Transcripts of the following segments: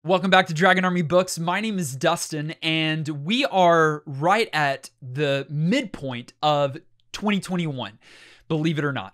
Welcome back to Dragon Army Books. My name is Dustin, and we are right at the midpoint of 2021, believe it or not.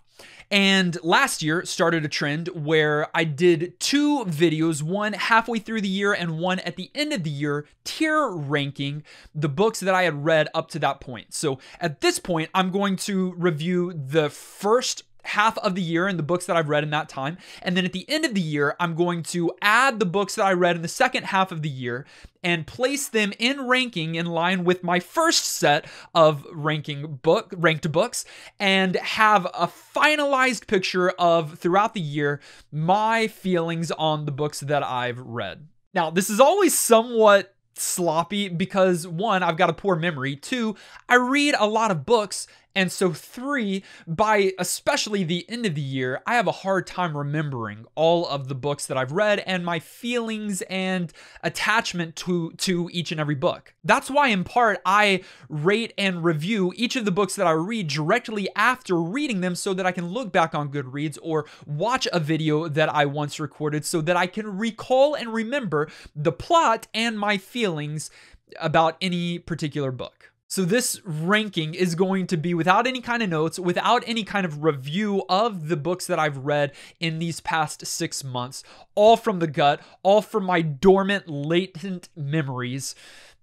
And last year started a trend where I did two videos, one halfway through the year and one at the end of the year, tier ranking the books that I had read up to that point. So at this point, I'm going to review the first half of the year and the books that I've read in that time. And then at the end of the year, I'm going to add the books that I read in the second half of the year and place them in ranking in line with my first set of ranked books, and have a finalized picture of, throughout the year, my feelings on the books that I've read. Now, this is always somewhat sloppy because, one, I've got a poor memory. Two, I read a lot of books. And so three, by especially the end of the year, I have a hard time remembering all of the books that I've read and my feelings and attachment to each and every book. That's why, in part, I rate and review each of the books that I read directly after reading them so that I can look back on Goodreads or watch a video that I once recorded so that I can recall and remember the plot and my feelings about any particular book. So this ranking is going to be without any kind of notes, without any kind of review of the books that I've read in these past 6 months, all from the gut, all from my dormant, latent memories,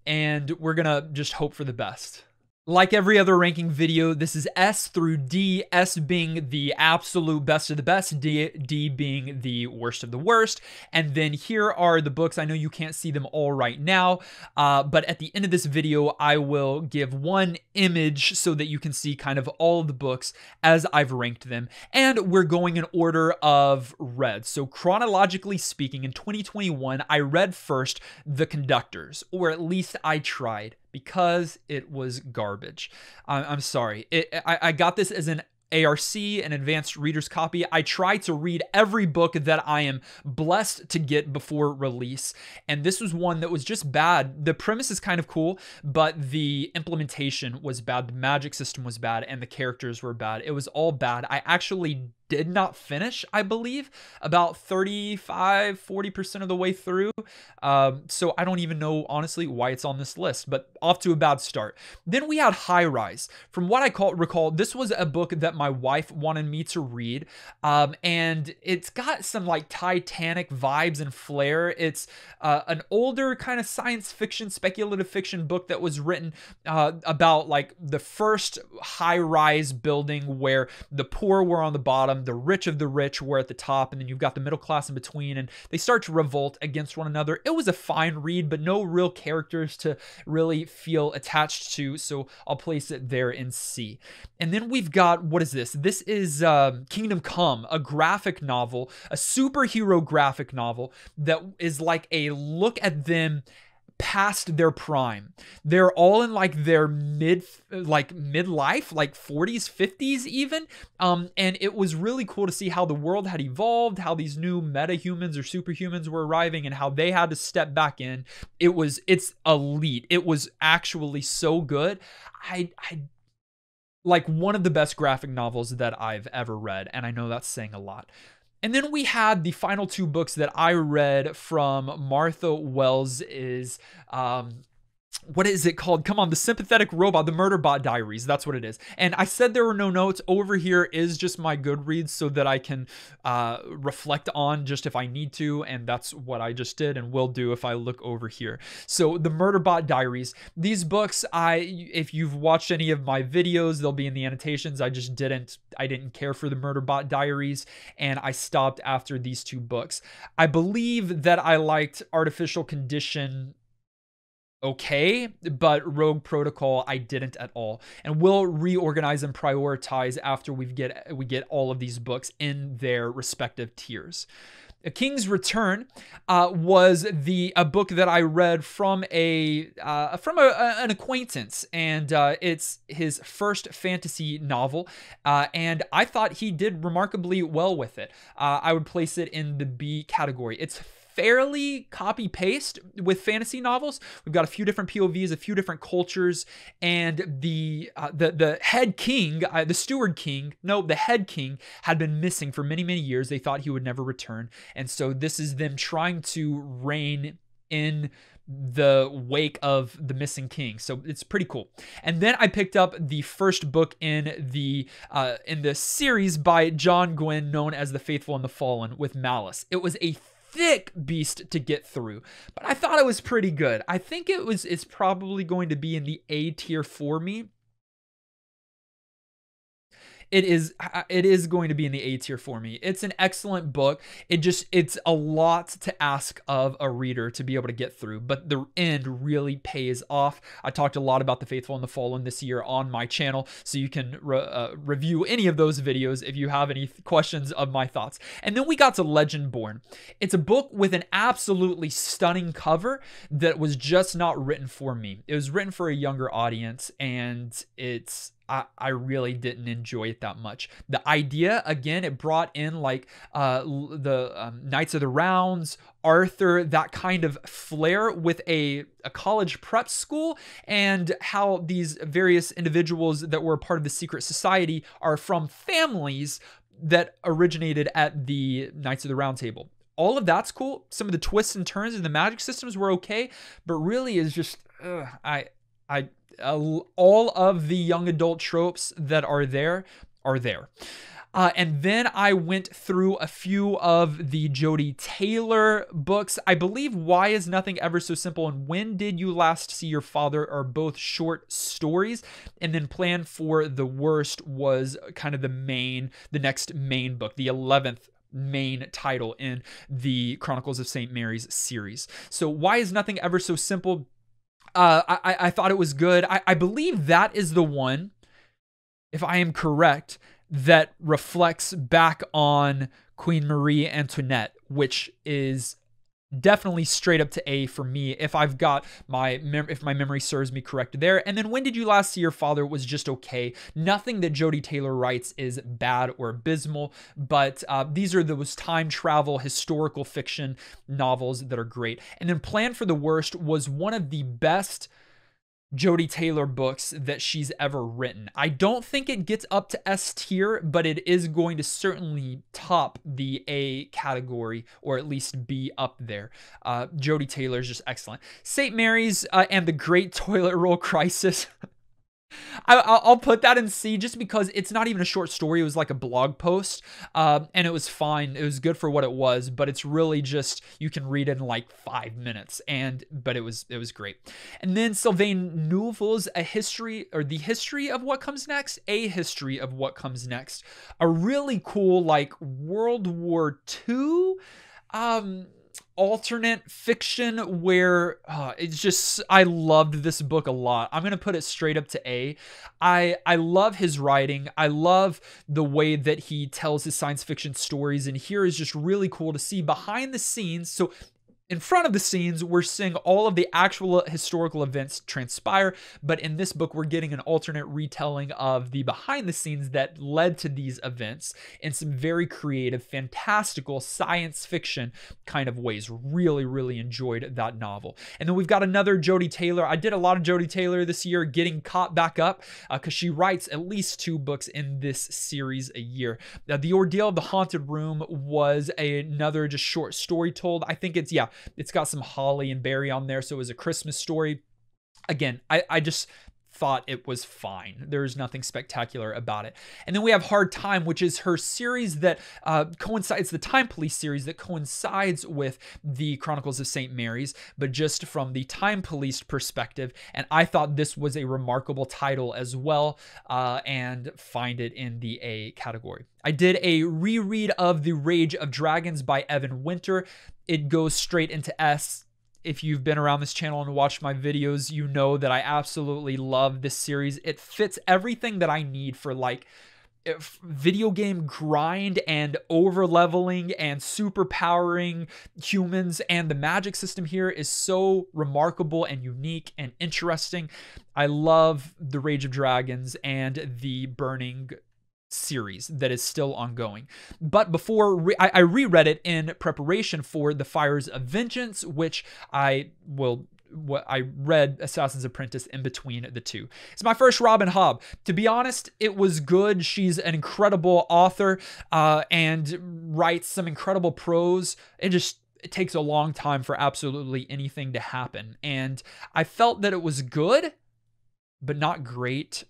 and we're gonna just hope for the best. Like every other ranking video, this is S through D, S being the absolute best of the best, D being the worst of the worst. And then here are the books. I know you can't see them all right now, but at the end of this video, I will give one image so that you can see kind of all of the books as I've ranked them. And we're going in order of read. So chronologically speaking, in 2021, I read first The Conductors, or at least I tried, because it was garbage. I'm sorry. I got this as an ARC, an advanced reader's copy. I try to read every book that I am blessed to get before release, and this was one that was just bad. The premise is kind of cool, but the implementation was bad. The magic system was bad, and the characters were bad. It was all bad. I actually did not finish, I believe, about 40% of the way through. So I don't even know, honestly, why it's on this list, but off to a bad start. Then we had High Rise. From what I recall, this was a book that my wife wanted me to read, and it's got some like Titanic vibes and flair. It's an older kind of science fiction, speculative fiction book that was written about like the first high-rise building where the poor were on the bottom, the rich of the rich were at the top, and then you've got the middle class in between, and they start to revolt against one another. It was a fine read, but no real characters to really feel attached to, so I'll place it there in C. And then we've got, what is this? This is Kingdom Come, a graphic novel, a superhero graphic novel that is like a look at them past their prime. They're all in like their midlife, like 40s, 50s even. And it was really cool to see how the world had evolved, how these new meta-humans or superhumans were arriving and how they had to step back in. It's elite. It was actually so good. I like one of the best graphic novels that I've ever read, and I know that's saying a lot. And then we had the final two books that I read from Martha Wells' what is it called? Come on, The Sympathetic Robot, The Murderbot Diaries. That's what it is. And I said there were no notes. Over here is just my Goodreads so that I can reflect on just if I need to. And that's what I just did and will do if I look over here. So The Murderbot Diaries. These books, if you've watched any of my videos, they'll be in the annotations. I didn't care for The Murderbot Diaries, and I stopped after these two books. I believe that I liked Artificial Condition okay, but Rogue Protocol I didn't at all, and we'll reorganize and prioritize after we get all of these books in their respective tiers. A King's Return was a book that I read from an acquaintance, and it's his first fantasy novel, and I thought he did remarkably well with it. I would place it in the B category. It's fairly copy paste with fantasy novels. We've got a few different POVs, a few different cultures, and the head king, the head king had been missing for many, many years. They thought he would never return. And so this is them trying to reign in the wake of the missing king. So it's pretty cool. And then I picked up the first book in the series by John Gwynne, known as The Faithful and the Fallen, with Malice. It was a thick beast to get through, but I thought it was pretty good. I think it's probably going to be in the A tier for me. It is going to be in the A tier for me. It's an excellent book. It's a lot to ask of a reader to be able to get through, but the end really pays off. I talked a lot about The Faithful and the Fallen this year on my channel, so you can review any of those videos if you have any questions of my thoughts. And then we got to Legend Born. It's a book with an absolutely stunning cover that was just not written for me. It was written for a younger audience, and I really didn't enjoy it that much. The idea, again, it brought in like the Knights of the Rounds, Arthur, that kind of flair with a college prep school, and how these various individuals that were part of the secret society are from families that originated at the Knights of the Round Table. All of that's cool. Some of the twists and turns in the magic systems were okay, but really is just all of the young adult tropes that are there are there. And then I went through a few of the Jodi Taylor books. I believe Why Is Nothing Ever So Simple and When Did You Last See Your Father are both short stories. And then Plan for the Worst was kind of the next main book, the 11th main title in the Chronicles of St. Mary's series. So Why Is Nothing Ever So Simple? I thought it was good. I believe that is the one, if I am correct, that reflects back on Queen Marie Antoinette, which is definitely straight up to A for me if I've got if my memory serves me correct there. And then When Did You Last See Your Father was just okay. Nothing that Jodi Taylor writes is bad or abysmal, but these are those time travel historical fiction novels that are great. And then Plan for the Worst was one of the best Jodi Taylor books that she's ever written. I don't think it gets up to S tier, but it is going to certainly top the A category, or at least be up there. Jodi Taylor is just excellent. St. Mary's and the Great Toilet Roll Crisis. I'll put that in C just because it's not even a short story. It was like a blog post, and it was fine. It was good for what it was, but it's really just, you can read it in like 5 minutes, but it was great. And then Sylvain Neuvel's The History of What Comes Next, A History of What Comes Next, a really cool like World War II alternate fiction where it's just, I loved this book a lot. I'm gonna put it straight up to A. I love his writing. I love the way that he tells his science fiction stories, and here is just really cool to see behind the scenes. So in front of the scenes, we're seeing all of the actual historical events transpire, but in this book, we're getting an alternate retelling of the behind the scenes that led to these events in some very creative, fantastical science fiction kind of ways. Really, really enjoyed that novel. And then we've got another Jodi Taylor. I did a lot of Jodi Taylor this year, getting caught back up because she writes at least 2 books in this series a year. The Ordeal of the Haunted Room was another just short story told. I think it's got some holly and berry on there, so it was a Christmas story. Again, I just thought it was fine. There's nothing spectacular about it. And then we have Hard Time, which is her series that coincides, the Time Police series that coincides with the Chronicles of St. Mary's, but just from the Time Police perspective. And I thought this was a remarkable title as well, and find it in the A category. I did a reread of The Rage of Dragons by Evan Winter. It goes straight into S. If you've been around this channel and watched my videos, you know that I absolutely love this series. It fits everything that I need for like video game grind and over leveling and super powering humans, and the magic system here is so remarkable and unique and interesting. I love The Rage of Dragons and the Burning series that is still ongoing. But before I reread it in preparation for The Fires of Vengeance, which I read Assassin's Apprentice in between the two. It's my first Robin Hobb. To be honest, it was good. She's an incredible author and writes some incredible prose. It takes a long time for absolutely anything to happen. And I felt that it was good, but not great.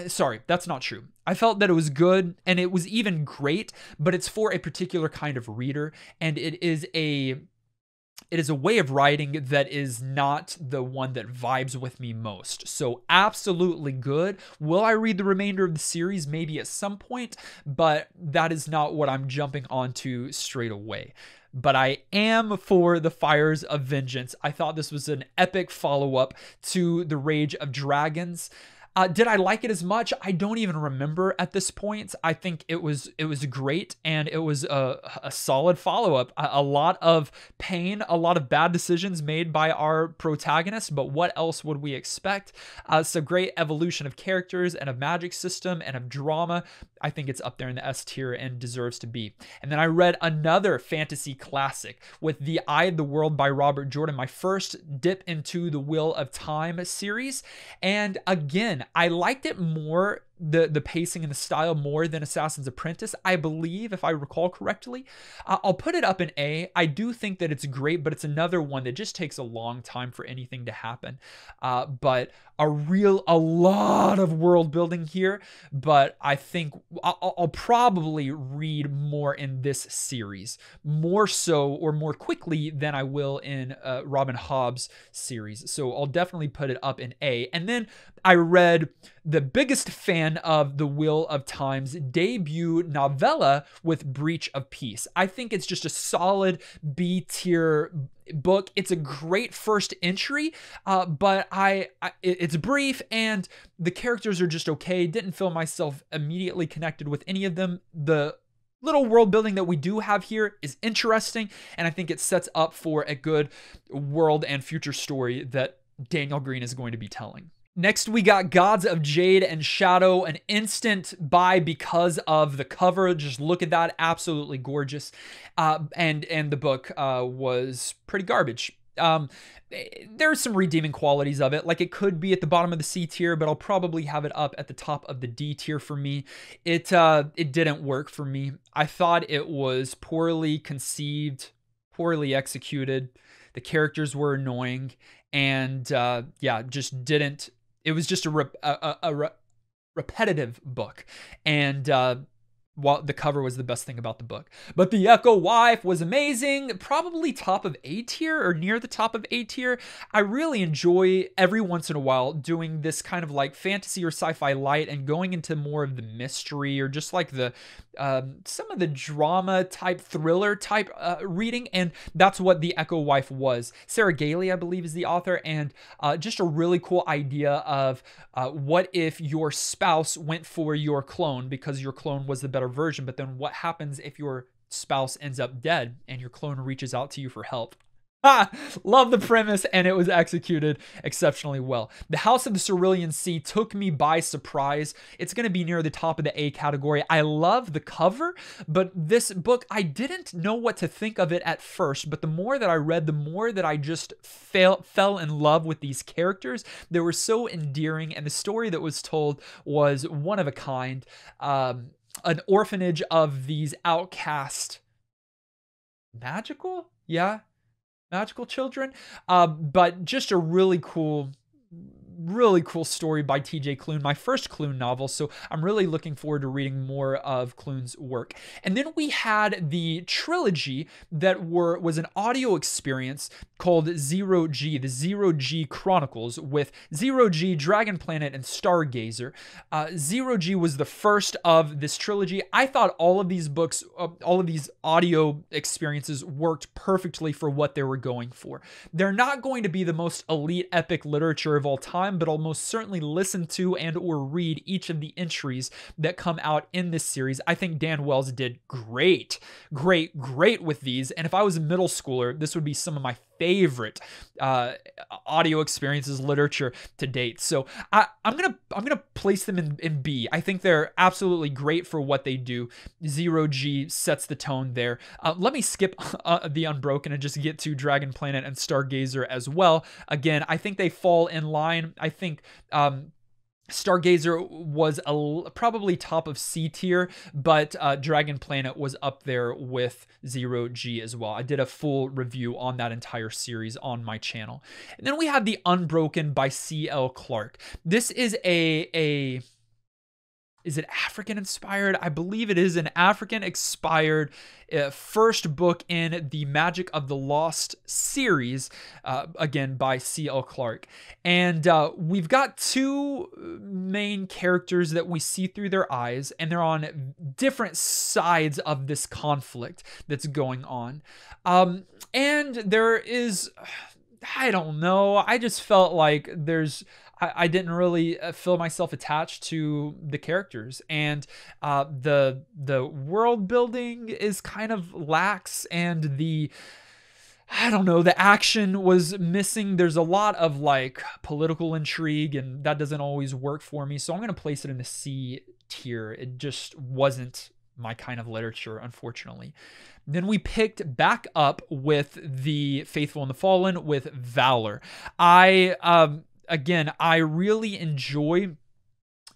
Sorry, that's not true. I felt that it was good and it was even great, but it's for a particular kind of reader. And it is a way of writing that is not the one that vibes with me most. So absolutely good. Will I read the remainder of the series? Maybe at some point, but that is not what I'm jumping onto straight away. But I am for The Fires of Vengeance. I thought this was an epic follow-up to The Rage of Dragons. Did I like it as much? I don't even remember at this point. I think it was great, and it was a solid follow-up. A lot of pain, a lot of bad decisions made by our protagonist, but what else would we expect? It's a great evolution of characters and of magic system and of drama. I think it's up there in the S tier and deserves to be. And then I read another fantasy classic with The Eye of the World by Robert Jordan, my first dip into the Wheel of Time series. And again, I liked it more, the pacing and the style more than Assassin's Apprentice, I believe, if I recall correctly. I'll put it up in A. I do think that it's great, but it's another one that just takes a long time for anything to happen. But a lot of world building here, but I think I'll probably read more in this series, more so or more quickly than I will in Robin Hobb's series. So I'll definitely put it up in A. And then I read the biggest fan of the Wheel of Time's debut novella with Breach of Peace. I think it's just a solid B tier book. It's a great first entry, but it's brief and the characters are just okay. Didn't feel myself immediately connected with any of them. The little world building that we do have here is interesting, and I think it sets up for a good world and future story that Daniel Green is going to be telling. Next, we got Gods of Jade and Shadow, an instant buy because of the cover. Just look at that, absolutely gorgeous. And the book was pretty garbage. There's some redeeming qualities of it. Like, it could be at the bottom of the C tier, but I'll probably have it up at the top of the D tier for me. It didn't work for me. I thought it was poorly conceived, poorly executed. The characters were annoying, and just didn't. It was just a repetitive book, and while the cover was the best thing about the book. But The Echo Wife was amazing, probably top of A tier or near the top of A tier. I really enjoy every once in a while doing this kind of like fantasy or sci-fi light and going into more of the mystery or just like the some of the drama type, thriller type reading, and that's what The Echo Wife was. Sarah Gailey, I believe, is the author, and just a really cool idea of what if your spouse went for your clone because your clone was the better version, but then what happens if your spouse ends up dead and your clone reaches out to you for help? Love the premise, and it was executed exceptionally well. The House of the Cerulean Sea took me by surprise. It's going to be near the top of the A category. I love the cover, but this book, I didn't know what to think of it at first, but the more that I read, the more that I just fell in love with these characters. They were so endearing, and the story that was told was one of a kind. An orphanage of these outcast magical children, but just a really cool story by TJ Klune, my first Klune novel, so I'm really looking forward to reading more of Klune's work. And then we had the trilogy that was an audio experience called Zero G, the Zero G Chronicles, with Zero G, Dragon Planet, and Stargazer. Zero G was the first of this trilogy. I thought all of these books, all of these audio experiences worked perfectly for what they were going for. They're not going to be the most elite epic literature of all time, but I'll most certainly listen to and or read each of the entries that come out in this series. I think Dan Wells did great with these, and if I was a middle schooler, this would be some of my favorite audio experiences literature to date. So I'm gonna place them in B. I think they're absolutely great for what they do. Zero G sets the tone there. Let me skip The Unbroken and just get to Dragon Planet and Stargazer as well. Again, I think they fall in line. I think Stargazer was probably top of C tier, but Dragon Planet was up there with Zero G as well. I did a full review on that entire series on my channel. And then we have The Unbroken by C.L. Clarke. This is is it African inspired? I believe it is an African inspired first book in the Magic of the Lost series, again by C.L. Clarke. And we've got two main characters that we see through their eyes, and they're on different sides of this conflict that's going on. And there is, I don't know, I just felt like I didn't really feel myself attached to the characters, and the world building is kind of lax, and I don't know, the action was missing. There's a lot of like political intrigue, and that doesn't always work for me. So I'm going to place it in the C tier. It just wasn't my kind of literature, unfortunately. Then we picked back up with The Faithful and the Fallen with Valor. Again, I really enjoy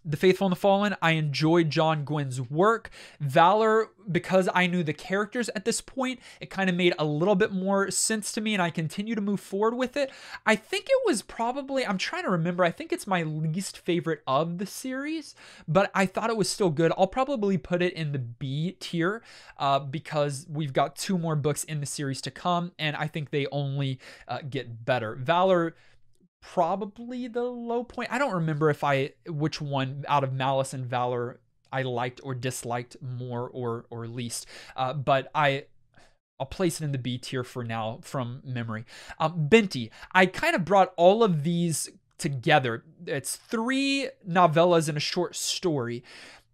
The Faithful and the Fallen. I enjoyed John Gwynn's work. Valor, because I knew the characters at this point, it kind of made a little bit more sense to me, and I continue to move forward with it. I think it was probably, I'm trying to remember, I think it's my least favorite of the series, but I thought it was still good. I'll probably put it in the B tier because we've got two more books in the series to come, and I think they only get better. Valor, probably the low point. I don't remember which one out of Malice and Valor I liked or disliked more or least, but I'll place it in the B tier for now from memory. Binti, I kind of brought all of these together. It's 3 novellas and a short story.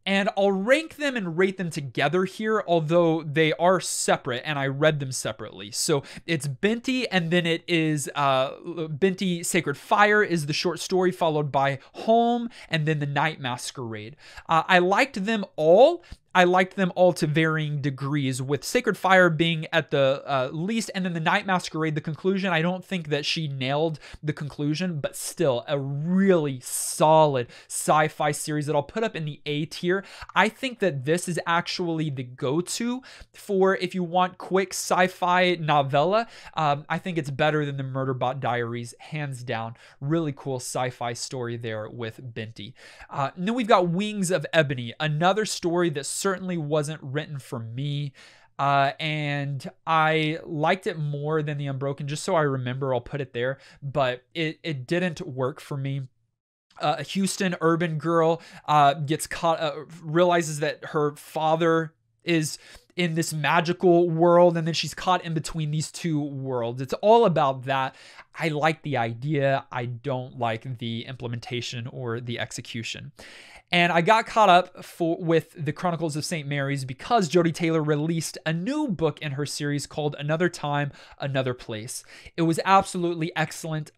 And I'll rank them and rate them together here, although they are separate and I read them separately. So it's Binti, and then it is Binti Sacred Fire is the short story, followed by Home, and then The Night Masquerade. I liked them all. I liked them all to varying degrees, with Sacred Fire being at the least, and then The Night Masquerade, the conclusion. I don't think that she nailed the conclusion, but still a really solid sci-fi series that I'll put up in the A tier. I think that this is actually the go-to for if you want quick sci-fi novella. I think it's better than the Murderbot Diaries, hands down. Really cool sci-fi story there with Binti. And then we've got Wings of Ebony, another story that certainly wasn't written for me, and I liked it more than The Unbroken. Just so I remember, I'll put it there, but it didn't work for me. A Houston urban girl gets caught, realizes that her father is in this magical world, and then she's caught in between these two worlds. It's all about that. I like the idea. I don't like the implementation or the execution. And I got caught up with The Chronicles of St. Mary's because Jodi Taylor released a new book in her series called Another Time, Another Place. It was absolutely excellent.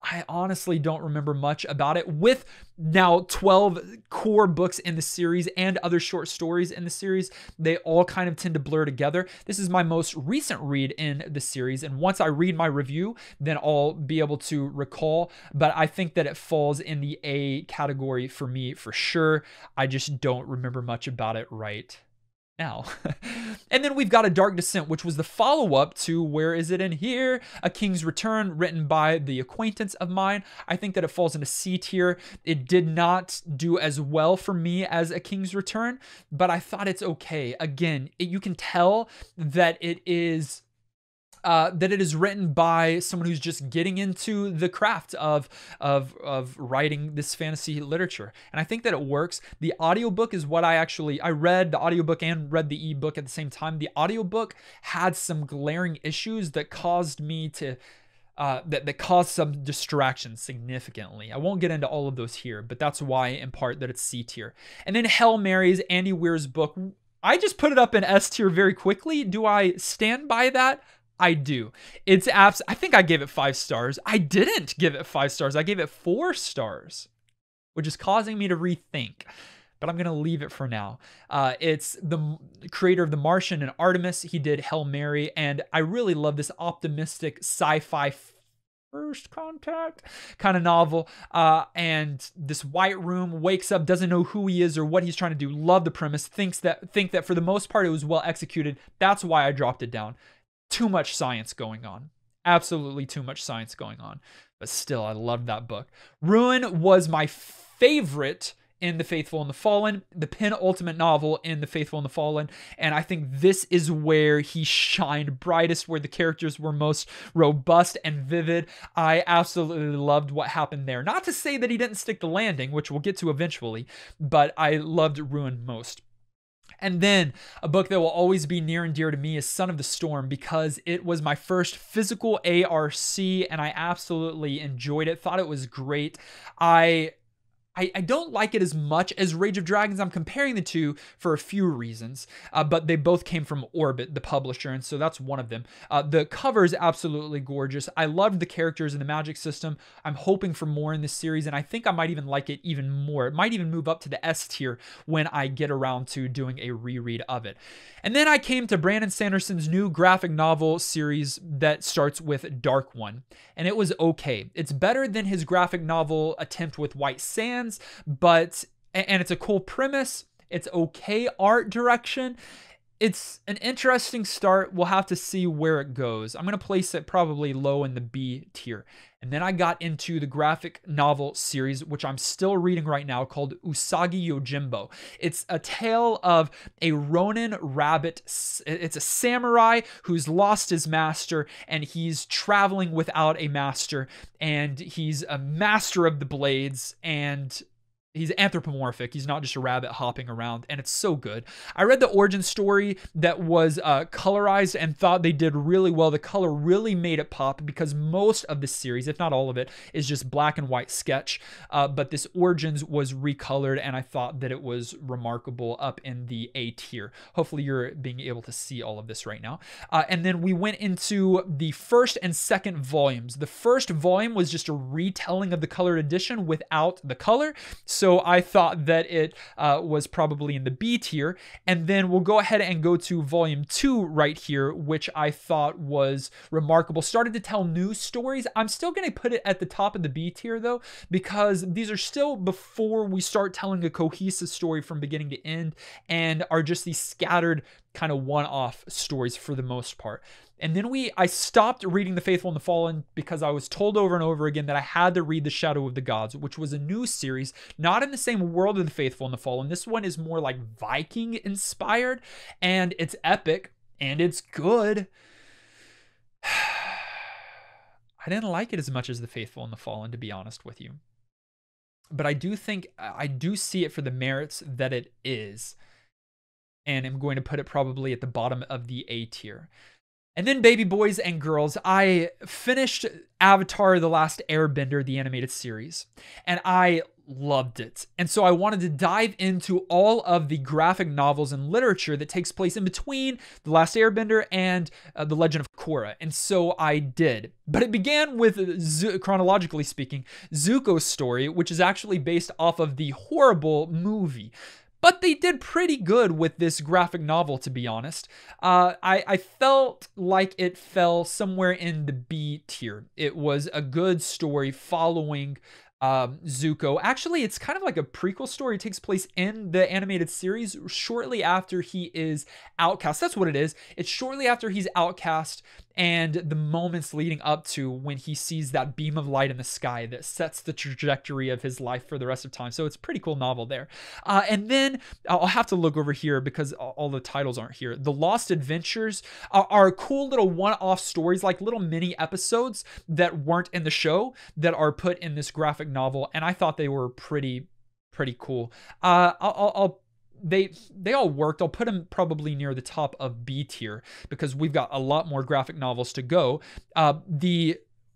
I honestly don't remember much about it. With now 12 core books in the series and other short stories in the series, they all kind of tend to blur together. This is my most recent read in the series, and once I read my review, then I'll be able to recall, but I think that it falls in the A category for me for sure. I just don't remember much about it right now. And then we've got A Dark Descent, which was the follow-up to Where Is It in Here? A King's Return, written by the acquaintance of mine. I think that it falls into C tier. It did not do as well for me as A King's Return, but I thought it's okay. Again, you can tell that it is written by someone who's just getting into the craft of writing this fantasy literature. And I think that it works. The audiobook is what I read the audiobook and read the ebook at the same time. The audiobook had some glaring issues that caused me to that caused some distractions significantly. I won't get into all of those here, but that's why in part that it's C tier. And then Hail Mary's Andy Weir's book, I just put it up in S tier very quickly. Do I stand by that? I do. I think I gave it 5 stars. I didn't give it 5 stars. I gave it 4 stars, which is causing me to rethink. But I'm going to leave it for now. It's the creator of The Martian and Artemis. He did Hail Mary, and I really love this optimistic sci-fi First Contact kind of novel. And this white room wakes up, doesn't know who he is or what he's trying to do. Love the premise. Think that for the most part it was well executed. That's why I dropped it down. Too much science going on. Absolutely too much science going on. But still, I loved that book. Ruin was my favorite in The Faithful and the Fallen, the penultimate novel in The Faithful and the Fallen, and I think this is where he shined brightest, where the characters were most robust and vivid. I absolutely loved what happened there. Not to say that he didn't stick the landing, which we'll get to eventually, but I loved Ruin most. And then a book that will always be near and dear to me is Son of the Storm, because it was my first physical ARC and I absolutely enjoyed it, thought it was great. I don't like it as much as Rage of Dragons. I'm comparing the two for a few reasons, but they both came from Orbit, the publisher, and so that's one of them. The cover is absolutely gorgeous. I loved the characters and the magic system. I'm hoping for more in this series, and I think I might even like it even more. It might even move up to the S tier when I get around to doing a reread of it. And then I came to Brandon Sanderson's new graphic novel series that starts with Dark One, and it was okay. It's better than his graphic novel attempt with White Sands, and it's a cool premise. It's okay art direction. It's an interesting start. We'll have to see where it goes. I'm going to place it probably low in the B tier. And then I got into the graphic novel series, which I'm still reading right now, called Usagi Yojimbo. It's a tale of a Ronin rabbit. It's a samurai who's lost his master, and he's traveling without a master, and he's a master of the blades, and he's anthropomorphic. He's not just a rabbit hopping around, and it's so good. I read the origin story that was colorized and thought they did really well. The color really made it pop, because most of the series, if not all of it, is just black and white sketch. But this Origins was recolored, and I thought that it was remarkable, up in the A tier. Hopefully you're being able to see all of this right now. And then we went into the first and second volumes. The first volume was just a retelling of the colored edition without the color. So I thought that it was probably in the B tier. And then we'll go ahead and go to volume 2 right here, which I thought was remarkable. Started to tell new stories. I'm still going to put it at the top of the B tier though, because these are still before we start telling a cohesive story from beginning to end, and are just these scattered kind of one-off stories for the most part. And then I stopped reading The Faithful and the Fallen because I was told over and over again that I had to read The Shadow of the Gods, which was a new series, not in the same world of The Faithful and the Fallen. This one is more like Viking inspired, and it's epic, and it's good. I didn't like it as much as The Faithful and the Fallen, to be honest with you. But I do see it for the merits that it is. And I'm going to put it probably at the bottom of the A tier. And then, baby boys and girls, I finished Avatar: The Last Airbender, the animated series, and I loved it. And so I wanted to dive into all of the graphic novels and literature that takes place in between The Last Airbender and The Legend of Korra. And so I did. But it began with, chronologically speaking, Zuko's story, which is actually based off of the horrible movie. But they did pretty good with this graphic novel, to be honest. I felt like it fell somewhere in the B tier. It was a good story following Zuko. Actually, it's kind of like a prequel story. It takes place in the animated series shortly after he is outcast. That's what it is. It's shortly after he's outcast, and the moments leading up to when he sees that beam of light in the sky that sets the trajectory of his life for the rest of time. So it's a pretty cool novel there. And then I'll have to look over here because all the titles aren't here. The Lost Adventures are cool little one-off stories, like little mini episodes that weren't in the show that are put in this graphic novel, and I thought they were pretty cool. They all worked. I'll put them probably near the top of B tier because we've got a lot more graphic novels to go.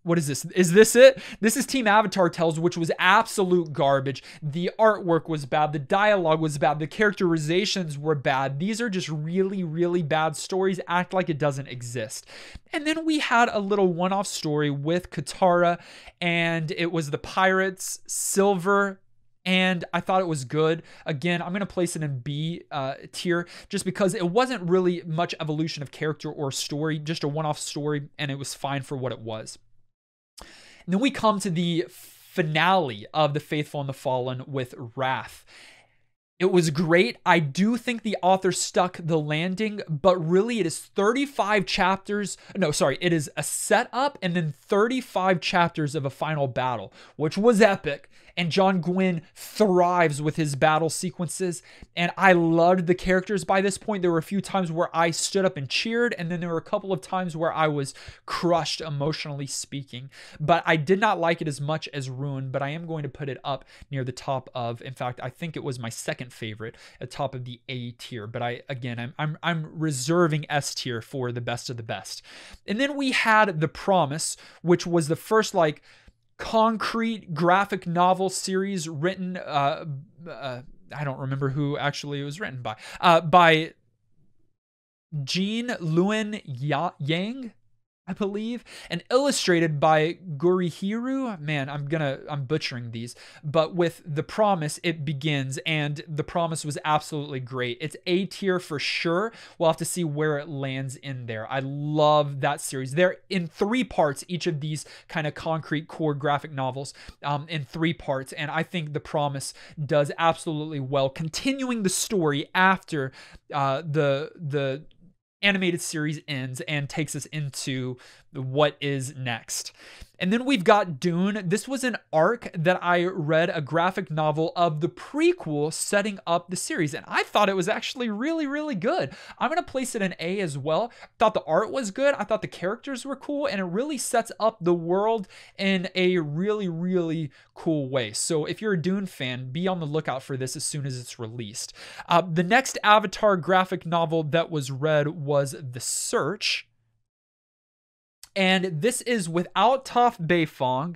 what is this? Is this it? This is Team Avatar Tales, which was absolute garbage. The artwork was bad. The dialogue was bad. The characterizations were bad. These are just really, really bad stories. Act like it doesn't exist. And then we had a little one-off story with Katara, and it was the pirates, Silver, and I thought it was good. Again, I'm going to place it in B tier just because it wasn't really much evolution of character or story, just a one-off story, and it was fine for what it was. And then we come to the finale of The Faithful and the Fallen with Wrath. It was great. I do think the author stuck the landing, but really it is 35 chapters. No, sorry. It is a setup and then 35 chapters of a final battle, which was epic. And John Gwynne thrives with his battle sequences. And I loved the characters by this point. There were a few times where I stood up and cheered. And then there were a couple of times where I was crushed, emotionally speaking. But I did not like it as much as Ruin, but I am going to put it up near the top of, in fact, I think it was my second favorite at top of the A tier. But I'm reserving S tier for the best of the best. And then we had The Promise, which was the first concrete graphic novel series written I don't remember who actually it was written by Jean Luen Yang, I believe, and illustrated by Gurihiru. Man, I'm butchering these. But with The Promise, it begins, and The Promise was absolutely great. It's A tier for sure. We'll have to see where it lands in there. I love that series. They're in 3 parts, each of these kind of concrete core graphic novels in 3 parts. And I think The Promise does absolutely well, continuing the story after the animated series ends and takes us into what is next. And then we've got Dune. This was an arc that I read, a graphic novel of the prequel setting up the series. And I thought it was actually really, really good. I'm going to place it in A as well. Thought the art was good. I thought the characters were cool. And it really sets up the world in a really, really cool way. So if you're a Dune fan, be on the lookout for this as soon as it's released. The next Avatar graphic novel that was read was The Search. And this is without Toph Beifong.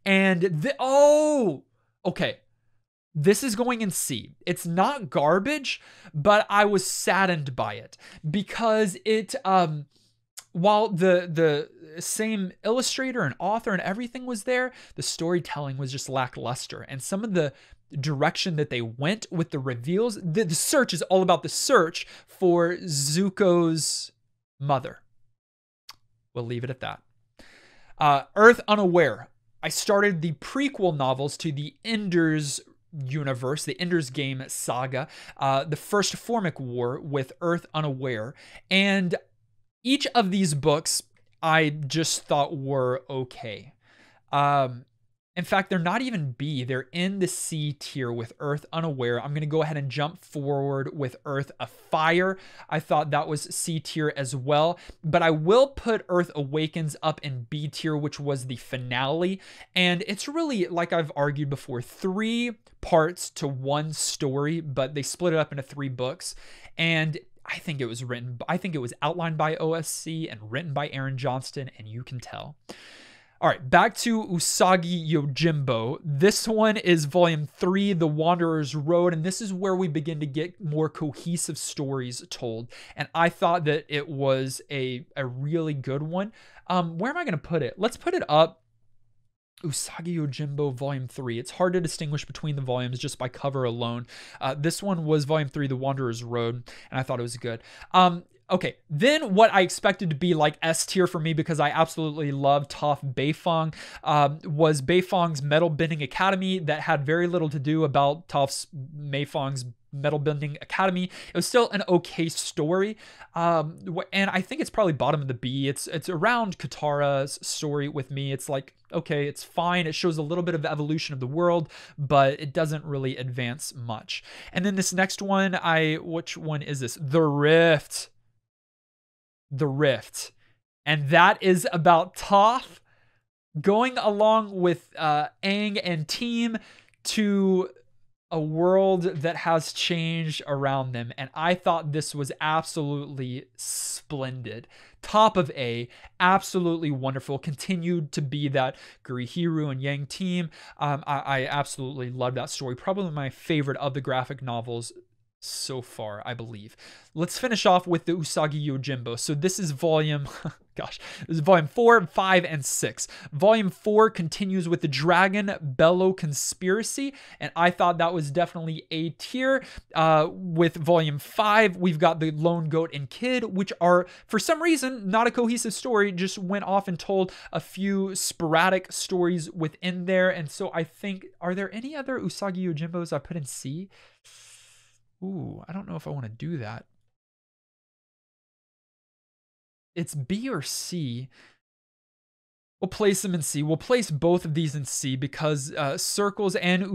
And okay. This is going in C. It's not garbage, but I was saddened by it because it, while the same illustrator and author and everything was there, the storytelling was just lackluster. And some of the direction that they went with the reveals, the search is all about the search for Zuko's mother. We'll leave it at that. Earth Unaware. I started the prequel novels to the Ender's universe, the Ender's Game saga, the first Formic War with Earth Unaware. And each of these books I just thought were okay. In fact, they're not even B. They're in the C tier with Earth Unaware. I'm going to go ahead and jump forward with Earth Afire. I thought that was C tier as well. But I will put Earth Awakens up in B tier, which was the finale. And it's really, like I've argued before, 3 parts to 1 story, but they split it up into 3 books. And I think it was outlined by OSC and written by Aaron Johnston, and you can tell. All right, back to Usagi Yojimbo. This one is volume 3, The Wanderer's Road, and this is where we begin to get more cohesive stories told. And I thought that it was a really good one. Where am I going to put it? Let's put it up. Usagi Yojimbo volume 3. It's hard to distinguish between the volumes just by cover alone. This one was volume 3, The Wanderer's Road, and I thought it was good. Okay, then what I expected to be like S tier for me, because I absolutely love Toph Beifong, was Beifong's Metal Bending Academy that had very little to do about Beifong's Metal Bending Academy. It was still an okay story, and I think it's probably bottom of the B. It's around Katara's story with me. It's like, okay, it's fine. It shows a little bit of evolution of the world, but it doesn't really advance much. And then this next one, which one is this? The Rift. And that is about Toph going along with Aang and team to a world that has changed around them. And I thought this was absolutely splendid. Top of A, absolutely wonderful. Continued to be that Gurihiru and Yang team. I absolutely love that story. Probably my favorite of the graphic novels so far, I believe. Let's finish off with the Usagi Yojimbo. So this is volume, gosh, this is volume 4, 5, and 6. Volume 4 continues with the Dragon Bellow Conspiracy, and I thought that was definitely A tier. With volume 5, we've got the Lone Goat and Kid, which are, for some reason, not a cohesive story, just went off and told a few sporadic stories within there. And so I think, are there any other Usagi Yojimbos I put in C? Ooh, I don't know if I want to do that. It's B or C. We'll place them in C. We'll place both of these in C because Circles and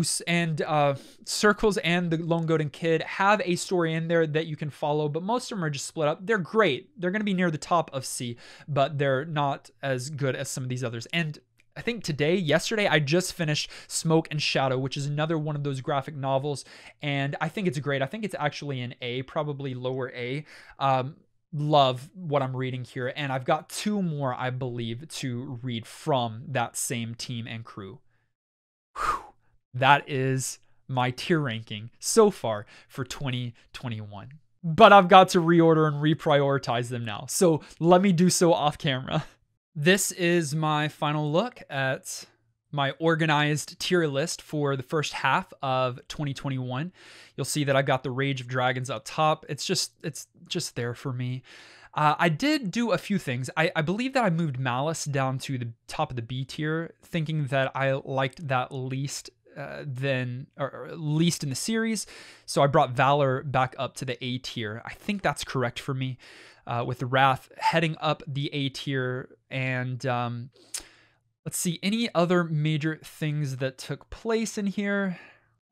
Circles and the Lone Goat and Kid have a story in there that you can follow, but most of them are just split up. They're great. They're going to be near the top of C, but they're not as good as some of these others. And I think yesterday, I just finished Smoke and Shadow, which is another one of those graphic novels. And I think it's great. I think it's actually an A, probably lower A. Love what I'm reading here. And I've got 2 more, I believe, to read from that same team and crew. Whew. That is my tier ranking so far for 2021. But I've got to reorder and reprioritize them now. So let me do so off camera. This is my final look at my organized tier list for the first half of 2021. You'll see that I got the Rage of Dragons up top. It's just there for me. I did do a few things. I believe that I moved Malice down to the top of the B tier, thinking that I liked that least least in the series. So I brought Valor back up to the A tier. I think that's correct for me. With the Wrath heading up the A tier. And let's see, any other major things that took place in here?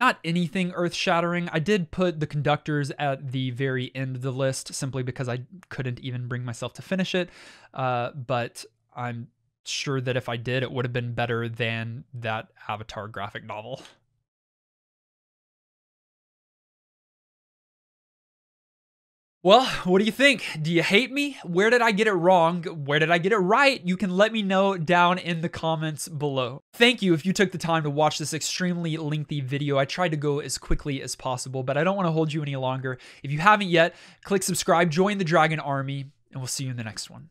Not anything earth-shattering. I did put the Conductors at the very end of the list simply because I couldn't even bring myself to finish it. But I'm sure that if I did, it would have been better than that Avatar graphic novel. Well, what do you think? Do you hate me? Where did I get it wrong? Where did I get it right? You can let me know down in the comments below. Thank you if you took the time to watch this extremely lengthy video. I tried to go as quickly as possible, but I don't want to hold you any longer. If you haven't yet, click subscribe, join the Dragon Army, and we'll see you in the next one.